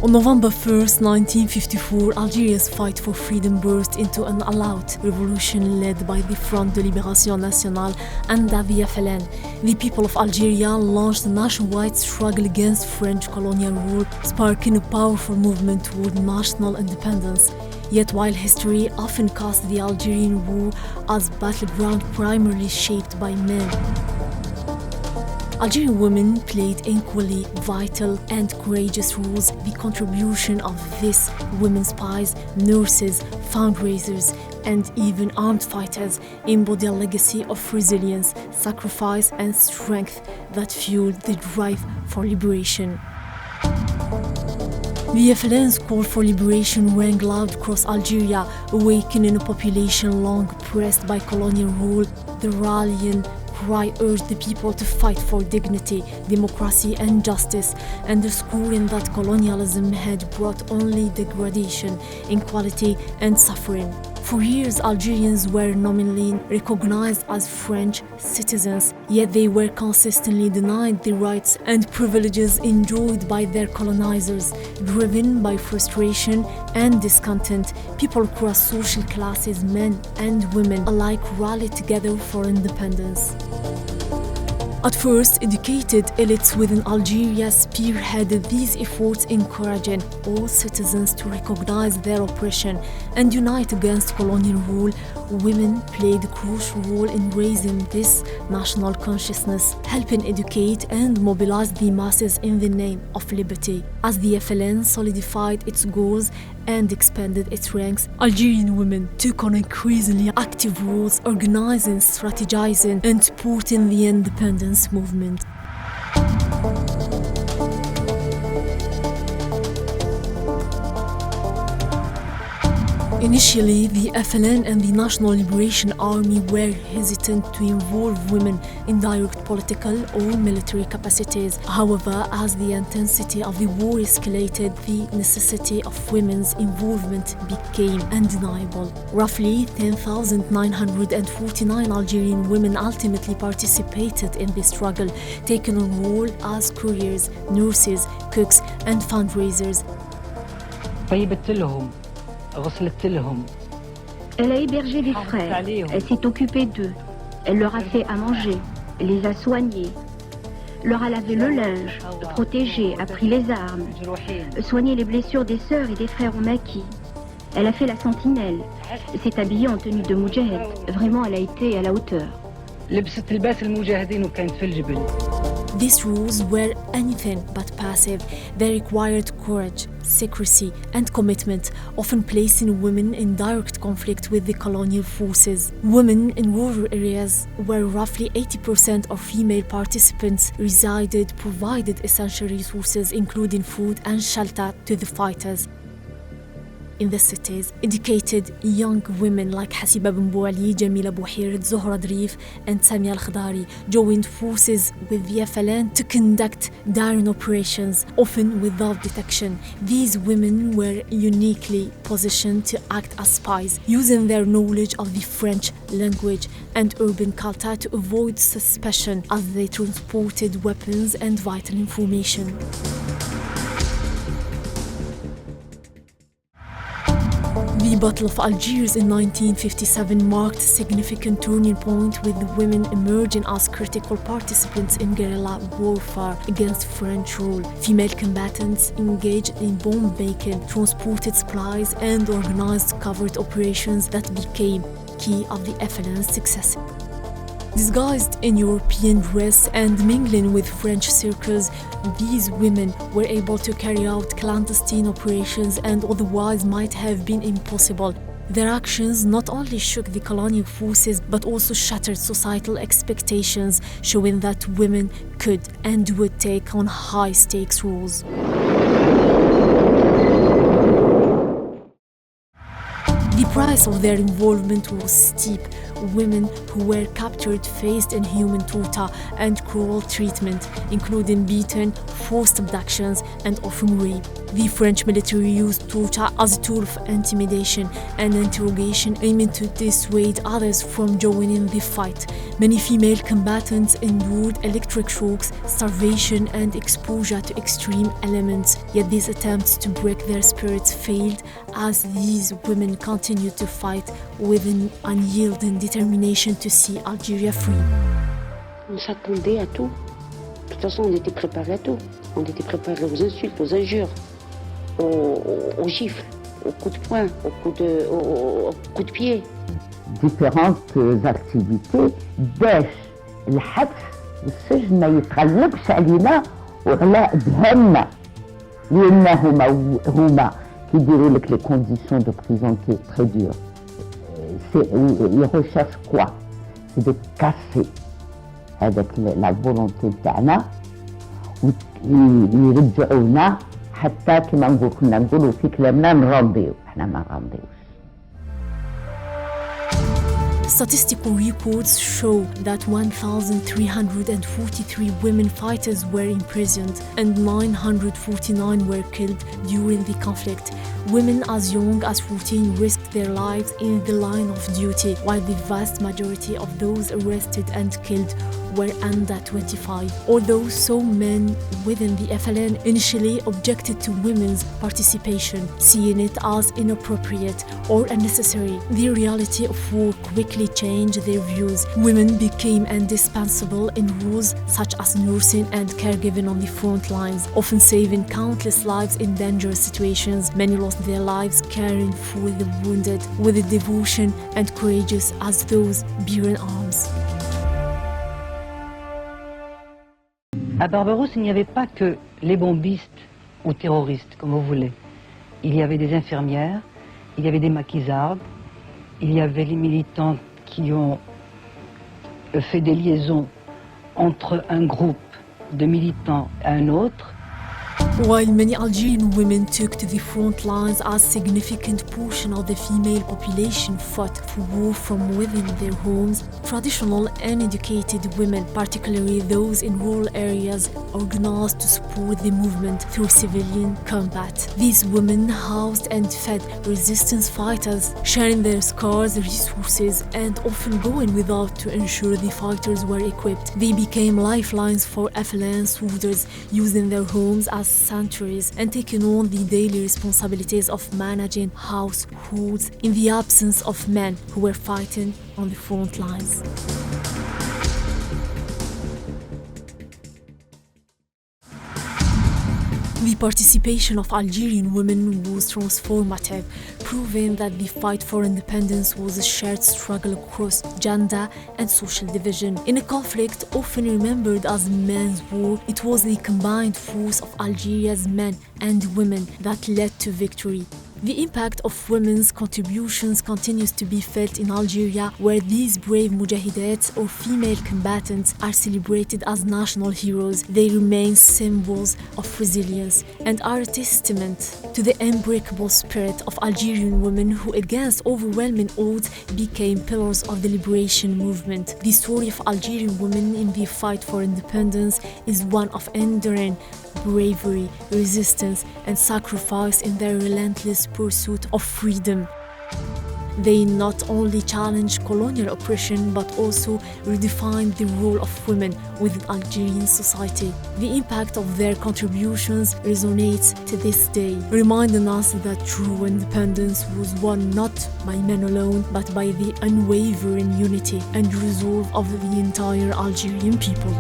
On November 1st, 1954, Algeria's fight for freedom burst into an all-out revolution led by the Front de Libération Nationale and the FLN. The people of Algeria launched a nationwide struggle against French colonial rule, sparking a powerful movement toward national independence. Yet while history often casts the Algerian war as battleground primarily shaped by men, Algerian women played equally vital and courageous roles. The contribution of these women spies, nurses, fundraisers, and even armed fighters embody a legacy of resilience, sacrifice, and strength that fueled the drive for liberation. The FLN's call for liberation rang loud across Algeria, awakening a population long oppressed by colonial rule. The rallying cry urged the people to fight for dignity, democracy, and justice, underscoring that colonialism had brought only degradation, inequality, and suffering. For years, Algerians were nominally recognized as French citizens, yet they were consistently denied the rights and privileges enjoyed by their colonizers. Driven by frustration and discontent, people across social classes, men and women alike, rallied together for independence. At first, educated elites within Algeria spearheaded these efforts, encouraging all citizens to recognize their oppression and unite against colonial rule. Women played a crucial role in raising this national consciousness, helping educate and mobilize the masses in the name of liberty. As the FLN solidified its goals and expanded its ranks, Algerian women took on increasingly active roles, organizing, strategizing, and supporting the independence movement. Initially, the FLN and the National Liberation Army were hesitant to involve women in direct political or military capacities. However, as the intensity of the war escalated, the necessity of women's involvement became undeniable. Roughly 10,949 Algerian women ultimately participated in the struggle, taking on role as couriers, nurses, cooks, and fundraisers. Elle a hébergé des frères, elle s'est occupée d'eux, elle leur a fait à manger, les a soignés, leur a lavé le linge, protégé, a pris les armes, soigné les blessures des sœurs et des frères au maquis. Elle a fait la sentinelle, s'est habillée en tenue de moudjahid. Vraiment, elle a été à la hauteur. These rules were anything but passive. They required courage, secrecy, and commitment, often placing women in direct conflict with the colonial forces. Women in rural areas, where roughly 80% of female participants resided, provided essential resources including food and shelter to the fighters. In the cities, educated young women like Hasiba Ben Bouali, Jamila Bouhired, Zohra Drif, and Samia Al-Khadari joined forces with the FLN to conduct daring operations, often without detection. These women were uniquely positioned to act as spies, using their knowledge of the French language and urban culture to avoid suspicion as they transported weapons and vital information. The Battle of Algiers in 1957 marked a significant turning point, with the women emerging as critical participants in guerrilla warfare against French rule. Female combatants engaged in bomb making, transported supplies, and organized covert operations that became key of the FLN's success. Disguised in European dress and mingling with French circles, these women were able to carry out clandestine operations and otherwise might have been impossible. Their actions not only shook the colonial forces but also shattered societal expectations, showing that women could and would take on high-stakes roles. The price of their involvement was steep, women who were captured faced inhuman torture and cruel treatment, including beaten, forced abductions, and often rape. The French military used torture as a tool of intimidation and interrogation, aiming to dissuade others from joining the fight. Many female combatants endured electric shocks, starvation, and exposure to extreme elements. Yet these attempts to break their spirits failed, as these women continued to fight with an unyielding determination to see Algeria free. On s'attendait à tout. De toute façon, on était préparés à tout. On était préparés aux insultes, aux injures, aux gifles, aux coups de poing, aux coups de pied. Différentes activités باش الحبس والسجن ما يتغلبش علينا وعلى ذهننا لأنهم هما كيديروا لك لي كونديسيون دو بريزون كي تري دور. ils recherchent quoi? C'est de casser هذاك لا فولونتي تاعنا ويرجعونا حتى كما كنا نقولوا في كلامنا نراضيو. احنا ما نراضيوش. Statistical reports show that 1,343 women fighters were imprisoned and 949 were killed during the conflict. Women as young as 14 risked their lives in the line of duty, while the vast majority of those arrested and killed were under 25. Although some men within the FLN initially objected to women's participation, seeing it as inappropriate or unnecessary, the reality of war quickly changed their views. Women became indispensable in roles such as nursing and caregiving on the front lines, often saving countless lives in dangerous situations. Many lost their lives caring for the wounded with a devotion and courageous as those bearing arms. À Barbaros, il n'y avait pas que les bombistes ou terroristes, comme vous voulez. Il y avait des infirmières, il y avait des maquisardes, il y avait les militants qui ont fait des liaisons entre un groupe de militants et un autre. While many Algerian women took to the front lines, a significant portion of the female population fought for war from within their homes. Traditional and educated women, particularly those in rural areas, organized to support the movement through civilian combat. These women housed and fed resistance fighters, sharing their scarce resources and often going without to ensure the fighters were equipped. They became lifelines for FLN soldiers, using their homes as sanctuaries and taking on the daily responsibilities of managing households in the absence of men who were fighting on the front lines. The participation of Algerian women was transformative, proving that the fight for independence was a shared struggle across gender and social division. In a conflict often remembered as men's war, it was the combined force of Algeria's men and women that led to victory. The impact of women's contributions continues to be felt in Algeria, where these brave mujahidat or female combatants are celebrated as national heroes. They remain symbols of resilience and are a testament to the unbreakable spirit of Algerian women who, against overwhelming odds, became pillars of the liberation movement. The story of Algerian women in the fight for independence is one of enduring bravery, resistance, and sacrifice in their relentless pursuit of freedom. They not only challenged colonial oppression but also redefined the role of women within Algerian society. The impact of their contributions resonates to this day, reminding us that true independence was won not by men alone but by the unwavering unity and resolve of the entire Algerian people.